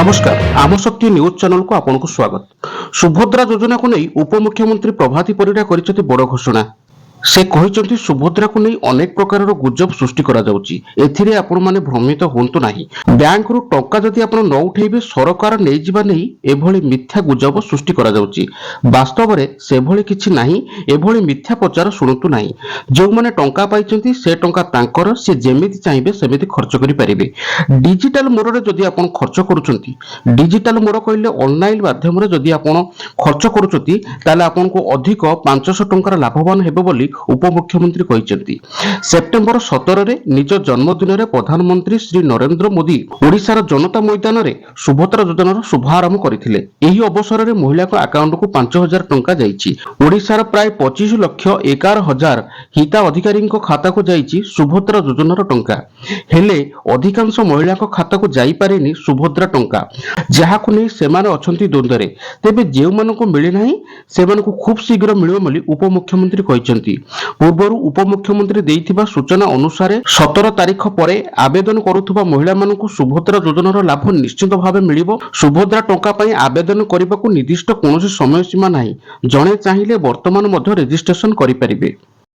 नमस्कार आम शक्ति न्यूज चैनल को आपन को स्वागत। सुभद्रा योजना को नहीं उपमुख्यमंत्री प्रभाती परिडा करिसेंती बड़ घोषणा। से कहिसेंती सुभद्रा को नहीं अनेक प्रकार गुजब सृष्टि करा जाउची। एथिरे आपण माने भ्रमित होंतु नाही। बैंक रु टंका जदि आपण न उठेबे सरकार नै जिबा नै एभली मिथ्या गुजब सृष्टि करा जाउची। वास्तव रे सेभली किछि नाही। एभली मिथ्या प्रचार सुनतु नाही। जो माने टंका पाइचंती से टंका तांकर से जेमिति चाहिबे सेमिति खर्च करि परिबे। डिजिटल मोड रे जदि आपण खर्च करूचंती, डिजिटल मोड कहले ऑनलाइन माध्यम रे जदि आपण खर्च करूचंती ताले आपण को अधिक 500 टंकार लाभवान हेबे बोली उपमुख्यमंत्री कहिसेंती। सेप्टेम्बर 17 रे निज जन्मदिन रे प्रधानमंत्री श्री नरेंद्र मोदी ओडिशार जनता मैदान रे सुभद्रा योजनार शुभारंभ करथिले। एही अवसर रे महिला को अकाउंट को 5000 टंका जाईची। ओडिशार प्राय 25 लाख 11,000 हिता अधिकारी खाता को जाईची सुभद्रा योजनार टंका। हेले अधिकांश महिला को खाता को जाई पारेनी सुभद्रा टंका, जहाकु नै सेमाने अछंती द्वंद्वरे। तेबे जेउ मानको मिले नाही सेमानको खूब शीघ्र मिलिबो बोली उपमुख्यमंत्री कहिसेंती। पूर्व उपमुख्यमंत्री देइथिबा सूचना अनुसार 17 तारीख पर आवेदन करुथुबा महिला मानकु सुभद्रा योजनार लाभ निश्चित भावे मिलिबो। सुभद्रा टंका पई आवेदन करिबाकू निर्दिष्ट कोनोसी समय सीमा नाही। जणे चाहिले वर्तमान मध्ये रजिस्ट्रेशन करि परिबे।